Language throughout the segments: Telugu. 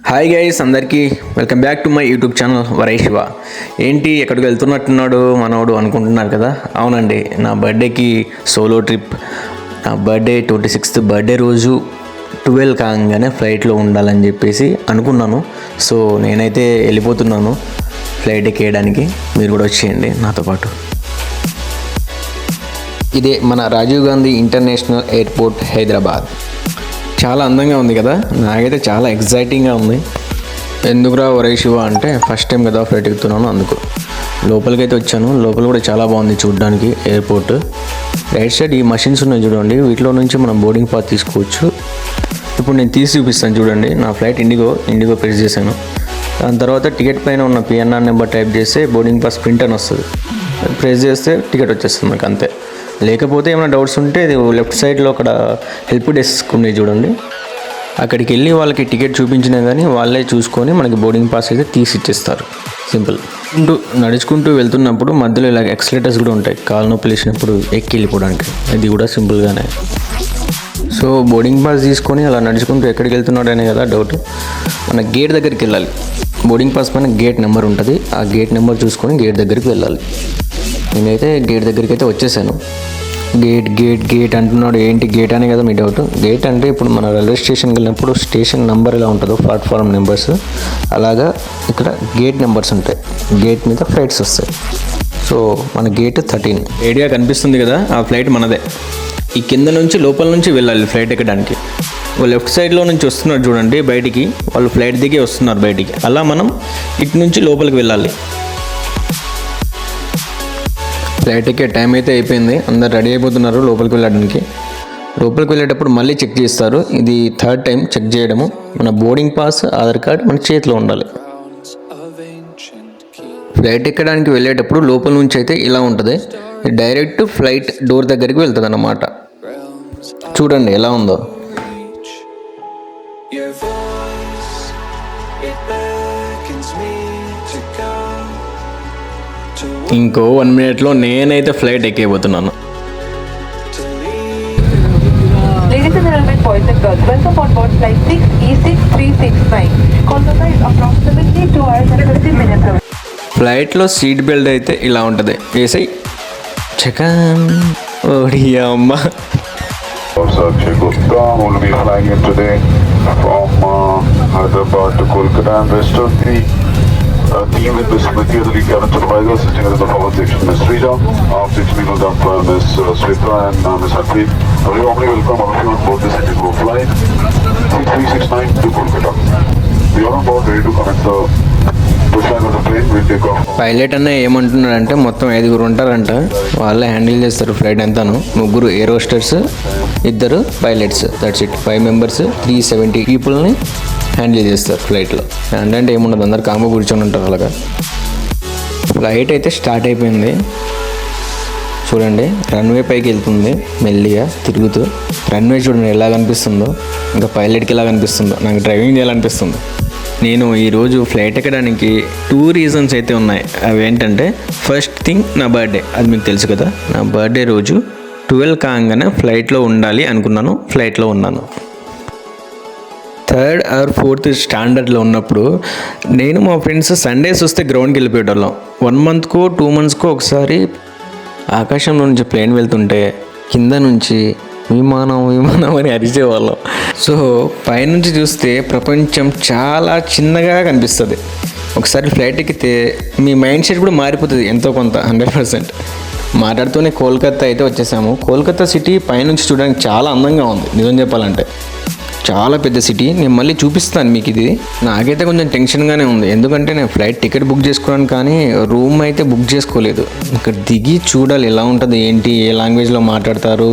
హాయ్ గైస్, అందరికీ welcome back to my YouTube channel వరై శివ. ఏంటి ఎక్కడికి వెళ్తున్నట్టున్నాడు మనోడు అనుకుంటున్నారు కదా. అవునండి, నా బర్త్డేకి సోలో ట్రిప్. నా బర్త్డే 26th బర్త్డే రోజు 12 కాగానే ఫ్లైట్లో ఉండాలని చెప్పేసి అనుకున్నాను. సో నేనైతే వెళ్ళిపోతున్నాను ఫ్లైట్ ఎక్కేయడానికి. మీరు కూడా వచ్చేయండి నాతో పాటు. ఇదే మన రాజీవ్ గాంధీ ఇంటర్నేషనల్ ఎయిర్పోర్ట్, హైదరాబాద్. చాలా అందంగా ఉంది కదా, నాకైతే చాలా ఎగ్జైటింగ్గా ఉంది. ఎందుకురా వరై శివ అంటే ఫస్ట్ టైం కదా ఫ్లైట్ ఎక్కుతున్నాను, అందుకు. లోపలికైతే వచ్చాను. లోపల కూడా చాలా బాగుంది చూడడానికి ఎయిర్పోర్ట్. రైట్ సైడ్ ఈ మషిన్స్ ఉన్నాయి చూడండి, వీటిలో నుంచి మనం బోర్డింగ్ పాస్ తీసుకోవచ్చు. ఇప్పుడు నేను తీసి చూపిస్తాను చూడండి. నా ఫ్లైట్ ఇండిగో ప్రెస్ చేశాను. దాని తర్వాత టికెట్ పైన ఉన్న పిఎన్ఆర్ నెంబర్ టైప్ చేస్తే బోర్డింగ్ పాస్ ప్రింట్ అని వస్తుంది. ప్రెస్ చేస్తే టికెట్ వచ్చేస్తుంది మనకు, అంతే. లేకపోతే ఏమైనా డౌట్స్ ఉంటే లెఫ్ట్ సైడ్లో అక్కడ హెల్ప్ డెస్క్ ఉన్నాయి చూడండి, అక్కడికి వెళ్ళి వాళ్ళకి టికెట్ చూపించినా కానీ వాళ్ళే చూసుకొని మనకి బోర్డింగ్ పాస్ అయితే తీసి ఇచ్చేస్తారు. సింపుల్. నడుచుకుంటూ వెళ్తున్నప్పుడు మధ్యలో ఇలా ఎక్సలేటర్స్ కూడా ఉంటాయి, కాలు నొప్పి లేచినప్పుడు ఎక్కి వెళ్ళిపోవడానికి. అది కూడా సింపుల్గానే. సో బోర్డింగ్ పాస్ తీసుకొని అలా నడుచుకుంటూ ఎక్కడికి వెళ్తున్నాడనే కదా డౌట్. మన గేట్ దగ్గరికి వెళ్ళాలి. బోర్డింగ్ పాస్ పైన గేట్ నెంబర్ ఉంటుంది, ఆ గేట్ నెంబర్ చూసుకొని గేట్ దగ్గరికి వెళ్ళాలి. నేనైతే గేట్ దగ్గరికి అయితే వచ్చేసాను. గేట్ అంటున్నాడు, ఏంటి గేట్ అనే కదా మీ డౌట్. గేట్ అంటే ఇప్పుడు మన రైల్వే స్టేషన్కి వెళ్ళినప్పుడు స్టేషన్ నెంబర్ ఎలా ఉంటుందో ప్లాట్ఫామ్ నెంబర్స్, అలాగా ఇక్కడ గేట్ నెంబర్స్ ఉంటాయి. గేట్ మీద ఫ్లైట్స్ వస్తాయి. సో మన గేట్ 13 ఏడియా కనిపిస్తుంది కదా, ఆ ఫ్లైట్ మనదే. ఈ కింద నుంచి లోపల నుంచి వెళ్ళాలి ఫ్లైట్ ఎక్కడానికి. లెఫ్ట్ సైడ్లో నుంచి వస్తున్నారు చూడండి బయటికి, వాళ్ళు ఫ్లైట్ దిగి వస్తున్నారు బయటికి. అలా మనం ఇటు నుంచి లోపలికి వెళ్ళాలి. ఫ్లైట్ ఎక్కే టైం అయితే అయిపోయింది, అందరు రెడీ అయిపోతున్నారు లోపలికి వెళ్ళడానికి. లోపలికి వెళ్ళేటప్పుడు మళ్ళీ చెక్ చేస్తారు. ఇది 3rd టైం చెక్ చేయడము. మన బోర్డింగ్ పాస్, ఆధార్ కార్డ్ మన చేతిలో ఉండాలి. ఫ్లైట్ ఎక్కడానికి వెళ్ళేటప్పుడు లోపల నుంచి అయితే ఇలా ఉంటుంది. డైరెక్ట్ ఫ్లైట్ డోర్ దగ్గరికి వెళ్తుంది అన్నమాట. చూడండి ఎలా ఉందో. ఇంకో 1 minute నేనైతే ఫ్లైట్ ఎక్కిపోతున్నాను. ఫ్లైట్లో సీట్ బెల్ట్ అయితే ఇలా ఉంటుంది, వేసాయి చకాన్. ఓడియా అమ్మ. Team with Ms. Smriti as the lead cabin supervisor, assisting us in the forward section, Ms. Srija. Our 6 people down for Ms. Sweta and Ms. Harpreet. We warmly welcome all of you on board this Indigo flight 3369 to Kolkata. We are on board, ready to commence the pushback of the plane. We'll take off. Pilot అన్న ఏమంటున్నాడంటే మొత్తం 5 ఉంటారంట, వాళ్ళే హ్యాండిల్ చేస్తారు ఫ్లైట్ అంతాను. 3 air hostess, 2 pilots, that's it. 5 members 370 పీపుల్ని హ్యాండిల్ చేస్తారు ఫ్లైట్లో. అంటే ఏముండదు, అందరు కాంబో కూర్చొని ఉంటారు అలాగా. ఫ్లైట్ అయితే స్టార్ట్ అయిపోయింది చూడండి. రన్వే పైకి వెళ్తుంది మెల్లిగా తిరుగుతూ. రన్వే చూడండి ఎలా కనిపిస్తుందో, ఇంకా పైలట్కి ఎలా కనిపిస్తుందో. నాకు డ్రైవింగ్ చేయాలనిపిస్తుంది. నేను ఈరోజు ఫ్లైట్ ఎక్కడానికి 2 reasons అయితే ఉన్నాయి. అవి ఏంటంటే, ఫస్ట్ థింగ్ నా బర్త్డే, అది మీకు తెలుసు కదా. నా బర్త్డే రోజు 12 కాగానే ఫ్లైట్లో ఉండాలి అనుకున్నాను, ఫ్లైట్లో ఉన్నాను. 3rd or 4th స్టాండర్డ్లో ఉన్నప్పుడు నేను మా ఫ్రెండ్స్ సండేస్ వస్తే గ్రౌండ్కి వెళ్ళిపోయేటోళ్ళం. 1 monthకో 2 monthస్కో ఒకసారి ఆకాశంలో నుంచి ప్లేన్ వెళ్తుంటే కింద నుంచి విమానం అని అరిచేవాళ్ళం. సో పైనుంచి చూస్తే ప్రపంచం చాలా చిన్నగా కనిపిస్తుంది. ఒకసారి ఫ్లైట్ ఎక్కితే మీ మైండ్ సెట్ కూడా మారిపోతుంది ఎంతో కొంత, 100%. మాట్లాడుతూనే కోల్కతా అయితే వచ్చేసాము. కోల్కతా సిటీ పైనుంచి చూడడానికి చాలా అందంగా ఉంది, నిజం చెప్పాలంటే. చాలా పెద్ద సిటీ. నేను మళ్ళీ చూపిస్తాను మీకు. ఇది నాకైతే కొంచెం టెన్షన్గానే ఉంది, ఎందుకంటే నేను ఫ్లైట్ టికెట్ బుక్ చేసుకున్నాను కానీ రూమ్ అయితే బుక్ చేసుకోలేదు. ఇక్కడ దిగి చూడాలి ఎలా ఉంటుంది, ఏంటి, ఏ లాంగ్వేజ్లో మాట్లాడతారు,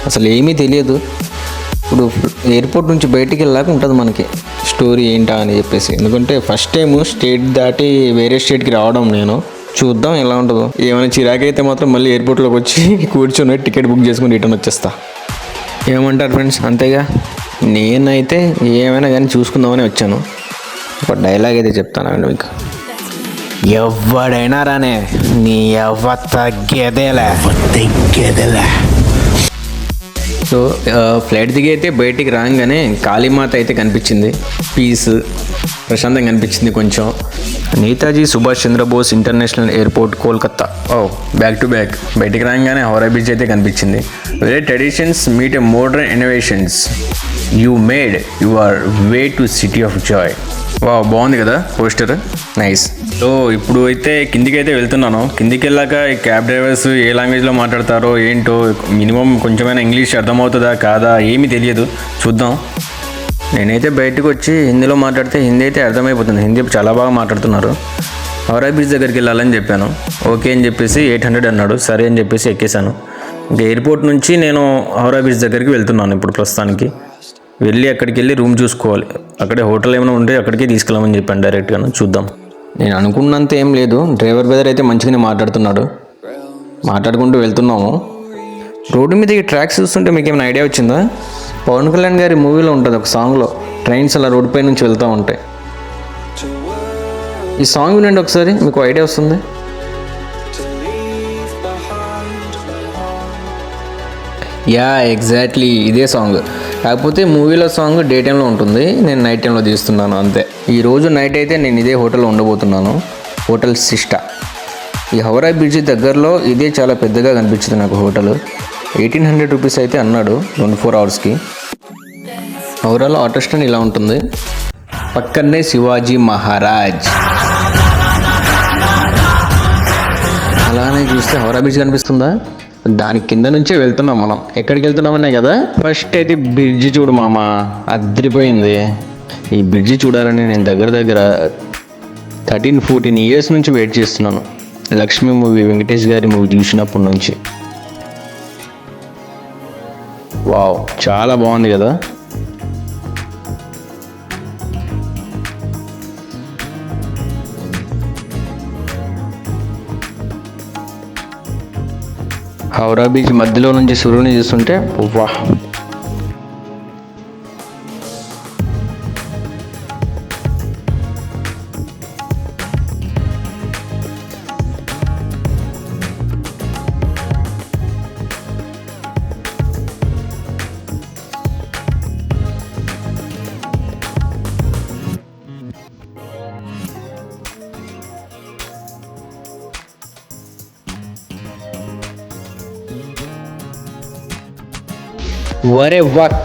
అసలు ఏమీ తెలియదు. ఇప్పుడు ఎయిర్పోర్ట్ నుంచి బయటికి వెళ్ళాక ఉంటుంది మనకి స్టోరీ ఏంటా అని చెప్పేసి. ఎందుకంటే ఫస్ట్ టైం స్టేట్ దాటి వేరే స్టేట్కి రావడం నేను. చూద్దాం ఎలా ఉంటుందో. ఏమైనా చిరాకైతే మాత్రం మళ్ళీ ఎయిర్పోర్ట్లోకి వచ్చి కూర్చొని టికెట్ బుక్ చేసుకుని రిటర్న్ వచ్చేస్తా. ఏమంటారు ఫ్రెండ్స్? అంతేగా. నేనైతే ఏమైనా కానీ చూసుకుందామని వచ్చాను. ఒక డైలాగ్ అయితే చెప్తాను మీకు. ఎవడైనా రానే, నీ ఎవ్వ తగ్గేదేలే. సో ఫ్లైట్ దిగి అయితే బయటికి రాగానే కాళీమాత అయితే కనిపించింది. పీస్ ప్రశాంతంగా కనిపించింది కొంచెం. Netaji Subhash Chandra Bose international airport Kolkata. Back to back బయటికి రాగానే హౌరా బ్రిడ్జ్ అయితే కనిపించింది. Very traditions meet a modern innovations you made your way to city of joy. బాగుంది కదా పోస్టర్, నైస్. సో ఇప్పుడు అయితే కిందికి అయితే వెళ్తున్నాను. కిందికి వెళ్ళాక ఈ క్యాబ్ డ్రైవర్స్ ఏ లాంగ్వేజ్లో మాట్లాడతారో ఏంటో, మినిమం కొంచెమైనా ఇంగ్లీష్ అర్థమవుతుందా కాదా ఏమీ తెలియదు, చూద్దాం. నేనైతే బయటకు వచ్చి హిందీలో మాట్లాడితే హిందీ అయితే అర్థమైపోతుంది. హిందీ చాలా బాగా మాట్లాడుతున్నారు. హౌరా బ్రిడ్జ్ దగ్గరికి వెళ్ళాలని చెప్పాను. ఓకే అని చెప్పేసి 800 అన్నాడు. సరే అని చెప్పేసి ఎక్కేసాను. ఇంకా ఎయిర్పోర్ట్ నుంచి నేను హౌరా బ్రిడ్జ్ దగ్గరికి వెళ్తున్నాను ఇప్పుడు ప్రస్తుతానికి. వెళ్ళి అక్కడికి వెళ్ళి రూమ్ చూసుకోవాలి. అక్కడే హోటల్ ఏమైనా ఉంటే అక్కడికి తీసుకెళ్ళమని చెప్పాను డైరెక్ట్గా. చూద్దాం. నేను అనుకున్నంత ఏం లేదు. డ్రైవర్ బ్రదర్ అయితే మంచిగానే మాట్లాడుతున్నాడు. మాట్లాడుకుంటూ వెళ్తున్నాము. రోడ్డు మీద ఈ ట్రాక్స్ చూస్తుంటే మీకు ఏమైనా ఐడియా వచ్చిందా? పవన్ కళ్యాణ్ గారి మూవీలో ఉంటుంది ఒక సాంగ్లో, ట్రైన్స్ అలా రోడ్డుపై నుంచి వెళ్తూ ఉంటాయి. ఈ సాంగ్ వినండి ఒకసారి, మీకు ఐడియా వస్తుంది. ఎగ్జాక్ట్లీ ఇదే సాంగ్. కాకపోతే మూవీలో సాంగ్ డే టైంలో ఉంటుంది, నేను నైట్ టైంలో తీస్తున్నాను అంతే. ఈరోజు నైట్ అయితే నేను ఇదే హోటల్లో ఉండబోతున్నాను, హోటల్ సిస్టా. ఈ హౌరా బ్రిడ్జ్ దగ్గరలో ఇదే చాలా పెద్దగా కనిపించింది నాకు హోటల్. 1800 రూపీస్ అయితే అన్నాడు 24 అవర్స్కి. హౌరాలో ఆటో స్టాండ్ ఇలా ఉంటుంది. పక్కనే శివాజీ మహారాజ్. అలానే చూస్తే హౌరా బ్రిడ్జ్ కనిపిస్తుందా? దాని కింద నుంచే వెళ్తున్నాం మనం. ఎక్కడికి వెళ్తున్నామనే కదా. ఫస్ట్ అయితే బ్రిడ్జ్ చూడు మామ, అదిరిపోయింది. ఈ బ్రిడ్జ్ చూడాలని నేను దగ్గర 13-14 ఇయర్స్ నుంచి వెయిట్ చేస్తున్నాను. లక్ష్మీ మూవీ, వెంకటేష్ గారి మూవీ చూసినప్పటి నుంచి. చాలా బాగుంది కదా. హౌరా బీచ్ మధ్యలో నుంచి సూర్యుని చూస్తుంటే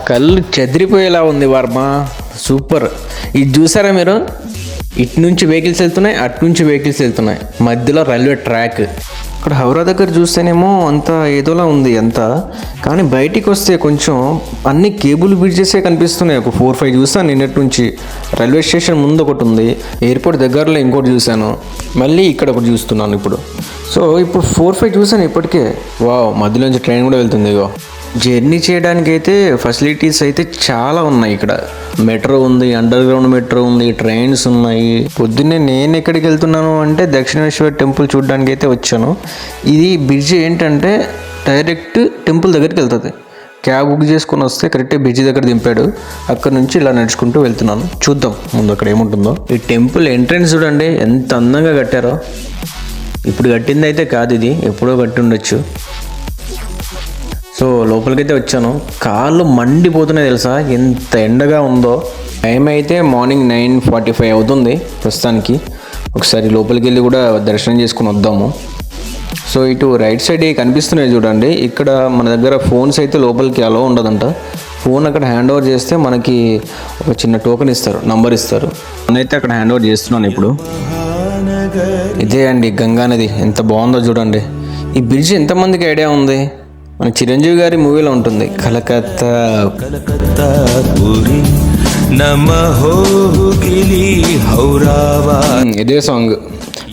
కళ్ళు చెదిరిపోయేలా ఉంది వర్మ, సూపర్. ఇది చూసారా మీరు? ఇటు నుంచి వెహికల్స్ వెళ్తున్నాయి, అటు నుంచి వెహికల్స్ వెళ్తున్నాయి, మధ్యలో రైల్వే ట్రాక్. ఇక్కడ హౌరా దగ్గర చూస్తేనేమో అంత ఏదోలా ఉంది అంతా, కానీ బయటికి వస్తే కొంచెం అన్ని కేబుల్ బ్రిడ్జెసే కనిపిస్తున్నాయి. ఒక 4-5 చూసాను నిన్నటి నుంచి. రైల్వే స్టేషన్ ముందు ఒకటి ఉంది, ఎయిర్పోర్ట్ దగ్గరలో ఇంకోటి చూశాను, మళ్ళీ ఇక్కడ ఒకటి చూస్తున్నాను ఇప్పుడు. సో ఇప్పుడు 4-5 చూసాను ఇప్పటికే. మధ్యలోంచి ట్రైన్ కూడా వెళ్తుంది. జర్నీ చేయడానికి అయితే ఫెసిలిటీస్ అయితే చాలా ఉన్నాయి ఇక్కడ. మెట్రో ఉంది, అండర్ గ్రౌండ్ మెట్రో ఉంది, ట్రైన్స్ ఉన్నాయి. పొద్దున్నే నేను ఎక్కడికి వెళ్తున్నాను అంటే దక్షిణేశ్వర టెంపుల్ చూడడానికి అయితే వచ్చాను. ఇది బ్రిడ్జ్ ఏంటంటే డైరెక్ట్ టెంపుల్ దగ్గరికి వెళ్తుంది. క్యాబ్ బుక్ చేసుకొని వస్తే కరెక్ట్గా బ్రిడ్జ్ దగ్గర దింపాడు. అక్కడ నుంచి ఇలా నడుచుకుంటూ వెళ్తున్నాను. చూద్దాం ముందు అక్కడ ఏముంటుందో. ఈ టెంపుల్ ఎంట్రన్స్ చూడండి ఎంత అందంగా కట్టారో. ఇప్పుడు కట్టింది అయితే కాదు, ఇది ఎప్పుడో కట్టి ఉండొచ్చు. సో లోపలికైతే వచ్చాను. కాళ్ళు మండిపోతున్నాయి తెలుసా, ఎంత ఎండగా ఉందో. టైం అయితే మార్నింగ్ 9:45 అవుతుంది ప్రస్తుతానికి. ఒకసారి లోపలికి వెళ్ళి కూడా దర్శనం చేసుకుని వద్దాము. సో ఇటు రైట్ సైడ్ కనిపిస్తున్నాయి చూడండి. ఇక్కడ మన దగ్గర ఫోన్స్ అయితే లోపలికి అలో ఉండదంట. ఫోన్ అక్కడ హ్యాండ్ ఓవర్ చేస్తే మనకి ఒక చిన్న టోకెన్ ఇస్తారు, నంబర్ ఇస్తారు. నేనైతే అక్కడ హ్యాండ్ ఓవర్ చేస్తున్నాను ఇప్పుడు. ఇదే అండి గంగా నది, ఎంత బాగుందో చూడండి. ఈ బ్రిడ్జ్ ఎంతమందికి ఐడియా ఉంది? మన చిరంజీవి గారి మూవీలో ఉంటుంది, కలకత్తా. ఇదే సాంగ్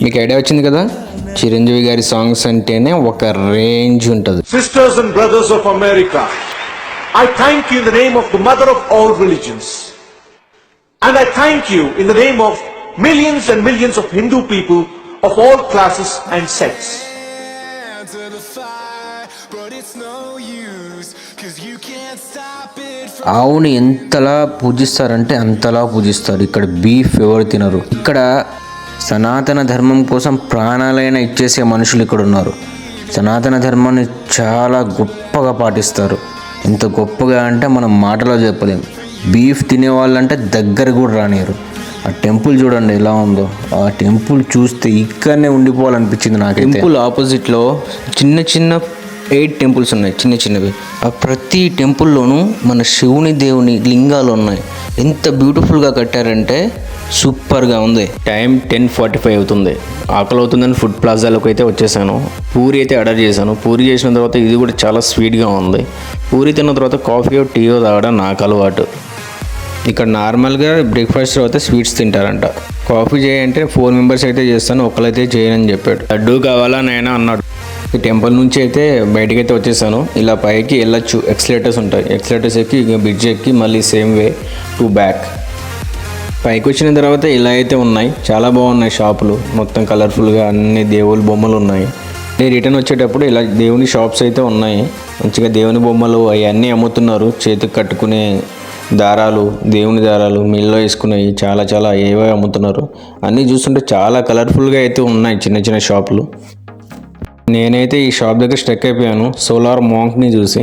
మీకు ఐడియా వచ్చింది కదా. చిరంజీవి గారి సాంగ్స్ అంటేనే ఒక రేంజ్ ఉంటుంది. Sisters and brothers of America, I thank you in the name of the mother of all religions, and I thank you in the name of millions and millions of Hindu people of all classes and sects. ఆవుని ఎంతలా పూజిస్తారంటే అంతలా పూజిస్తారు. ఇక్కడ బీఫ్ ఎవరు తినరు. ఇక్కడ సనాతన ధర్మం కోసం ప్రాణాలైనా ఇచ్చేసే మనుషులు ఇక్కడ ఉన్నారు. సనాతన ధర్మాన్ని చాలా గొప్పగా పాటిస్తారు. ఎంత గొప్పగా అంటే మనం మాటలో చెప్పలేం. బీఫ్ తినేవాళ్ళంటే దగ్గర కూడా రానియరు. ఆ టెంపుల్ చూడండి ఎలా ఉందో. ఆ టెంపుల్ చూస్తే ఇక్కడనే ఉండిపోవాలనిపించింది నాకు. టెంపుల్ ఆపోజిట్లో చిన్న చిన్న 8 టెంపుల్స్ ఉన్నాయి, చిన్న చిన్నవి. ఆ ప్రతి టెంపుల్లోనూ మన శివుని దేవుని లింగాలు ఉన్నాయి. ఎంత బ్యూటిఫుల్గా కట్టారంటే సూపర్గా ఉంది. టైం 10:45 అవుతుంది. ఆకలి అవుతుందని ఫుడ్ ప్లాజాలోకి అయితే వచ్చేసాను. పూరి అయితే ఆర్డర్ చేశాను. పూరి చేసిన తర్వాత ఇది కూడా చాలా స్వీట్గా ఉంది. పూరి తిన్న తర్వాత కాఫీయో టీయో తాగడం నాకు అలవాటు. ఇక్కడ నార్మల్గా బ్రేక్ఫాస్ట్ తర్వాత స్వీట్స్ తింటారంట. కాఫీ చేయంటే 4 మెంబర్స్ అయితే చేస్తాను, ఒకళ్ళైతే చేయనని చెప్పాడు. లడ్డూ కావాలా నాయనా అన్నాడు. ఈ టెంపుల్ నుంచి అయితే బయటికి అయితే వచ్చేసాను. ఇలా పైకి వెళ్ళొచ్చు, ఎక్స్లేటర్స్ ఉంటాయి. ఎక్స్లేటర్స్ ఎక్కి ఇక బ్రిడ్జ్ ఎక్కి మళ్ళీ సేమ్ వే టు బ్యాక్. పైకి వచ్చిన తర్వాత ఇలా అయితే ఉన్నాయి. చాలా బాగున్నాయి షాపులు, మొత్తం కలర్ఫుల్గా అన్ని దేవుళ్ళ బొమ్మలు ఉన్నాయి. నేను రిటర్న్ వచ్చేటప్పుడు ఇలా దేవుని షాప్స్ అయితే ఉన్నాయి. మంచిగా దేవుని బొమ్మలు అవన్నీ అమ్ముతున్నారు. చేతికి కట్టుకునే దారాలు, దేవుని దారాలు, మెల్లో వేసుకునేవి చాలా చాలా ఏవో అమ్ముతున్నారు. అన్నీ చూస్తుంటే చాలా కలర్ఫుల్గా అయితే ఉన్నాయి చిన్న చిన్న షాపులు. నేనైతే ఈ షాప్ దగ్గర స్ట్రక్ అయిపోయాను. సోలార్ మాంక్ని చూసి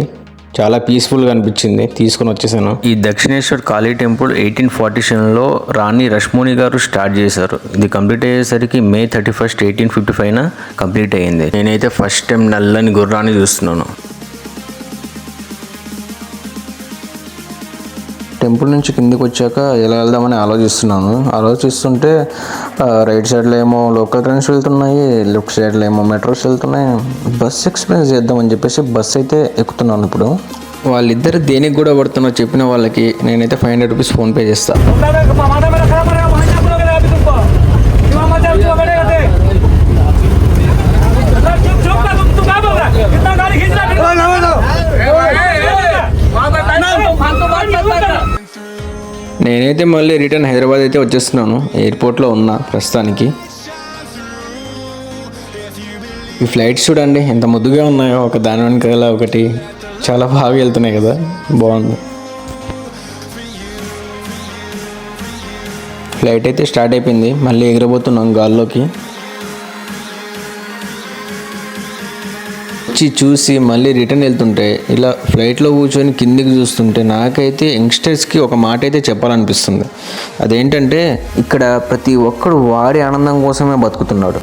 చాలా పీస్ఫుల్గా అనిపించింది, తీసుకొని వచ్చేసాను. ఈ దక్షిణేశ్వర్ కాళీ టెంపుల్ 1847లో రాణి రష్మోని గారు స్టార్ట్ చేశారు. ఇది కంప్లీట్ అయ్యేసరికి May 31, 1855 కంప్లీట్ అయ్యింది. నేనైతే ఫస్ట్ టైం నల్లని గుర్రాన్ని చూస్తున్నాను. టెంపుల్ నుంచి కిందికి వచ్చాక ఎలా వెళ్దామని ఆలోచిస్తుంటే రైట్ సైడ్లో ఏమో లోకల్ ట్రైన్స్ వెళ్తున్నాయి, లెఫ్ట్ సైడ్లో ఏమో మెట్రోస్ వెళ్తున్నాయి. బస్ ఎక్స్పీరియన్స్ చేద్దామని చెప్పేసి బస్ అయితే ఎక్కుతున్నాను. ఇప్పుడు వాళ్ళిద్దరు దేనికి కూడా పడుతున్నా చెప్పిన వాళ్ళకి నేనైతే 500 రూపీస్ ఫోన్పే చేస్తాను. నేనైతే మళ్ళీ రిటర్న్ హైదరాబాద్ అయితే వచ్చేస్తున్నాను. ఎయిర్పోర్ట్లో ఉన్నా ప్రస్తుతానికి. ఈ ఫ్లైట్స్ చూడండి ఎంత ముద్దుగా ఉన్నాయో, ఒక దాని వెనకాల ఒకటి. చాలా బాగా వెళ్తున్నాయి కదా, బాగుంది. ఫ్లైట్ అయితే స్టార్ట్ అయిపోయింది. మళ్ళీ ఎగిరబోతున్నాం గాల్లోకి. వచ్చి చూసి మళ్ళీ రిటర్న్ వెళ్తుంటే ఇలా ఫ్లైట్లో కూర్చొని కిందికి చూస్తుంటే నాకైతే యంగ్స్టర్స్కి ఒక మాట అయితే చెప్పాలనిపిస్తుంది. అదేంటంటే ఇక్కడ ప్రతి ఒక్కడు వాడి ఆనందం కోసమే బతుకుతున్నాడు,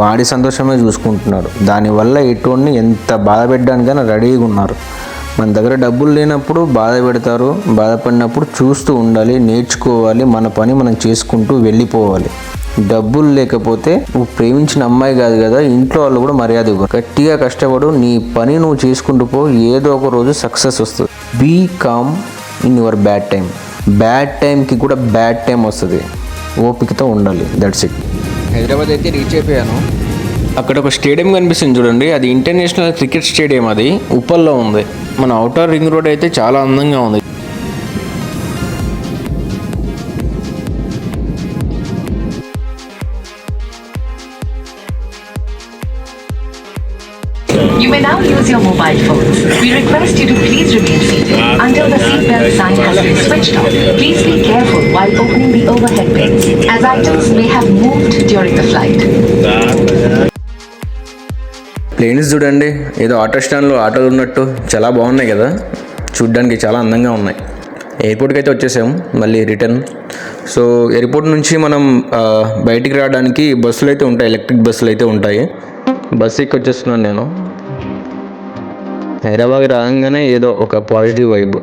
వాడి సంతోషమే చూసుకుంటున్నాడు. దానివల్ల ఎటువంటి ఎంత బాధ పెట్టడానికైనా రెడీగా ఉన్నారు. మన దగ్గర డబ్బులు లేనప్పుడు బాధ పెడతారు, బాధపడినప్పుడు చూస్తూ ఉండాలి, నేర్చుకోవాలి, మన పని మనం చేసుకుంటూ వెళ్ళిపోవాలి. డబ్బులు లేకపోతే నువ్వు ప్రేమించిన అమ్మాయి కాదు కదా, ఇంట్లో వాళ్ళు కూడా మర్యాద ఇవ్వరు. గట్టిగా కష్టపడు, నీ పని నువ్వు చేసుకుంటూ పో, ఏదో ఒక రోజు సక్సెస్ వస్తుంది. Be calm in your bad time. Bad టైంకి కూడా బ్యాడ్ టైం వస్తుంది, ఓపికతో ఉండాలి. That's it. హైదరాబాద్ అయితే రీచ్ అయిపోయాను. అక్కడ ఒక స్టేడియం కనిపిస్తుంది చూడండి, అది ఇంటర్నేషనల్ క్రికెట్ స్టేడియం. అది ఉప్పల్లో ఉంది. మన అవుటర్ రింగ్ రోడ్ అయితే చాలా అందంగా ఉంది. You may now use your mobile phones. We request you to please remain seated until the seatbelt sign has been switched off. Please be careful while opening the overhead bins, as items may have moved during the flight. Planes చూడండి, ఏదో ఆటో స్టాండ్లో ఆటోలు ఉన్నట్టు చాలా బాగున్నాయి కదా, చూడ్డానికి చాలా అందంగా ఉన్నాయి. ఎయిర్పోర్ట్కి అయితే వచ్చేసాము మళ్ళీ రిటర్న్. సో ఎయిర్పోర్ట్ నుంచి మనం బయటికి రావడానికి బస్సులు అయితే ఉంటాయి, ఎలక్ట్రిక్ బస్సులు అయితే ఉంటాయి. బస్సు ఎక్కి వచ్చేస్తున్నాను నేను. హైదరాబాద్ రాగానే ఏదో ఒక పాజిటివ్ వైబ్.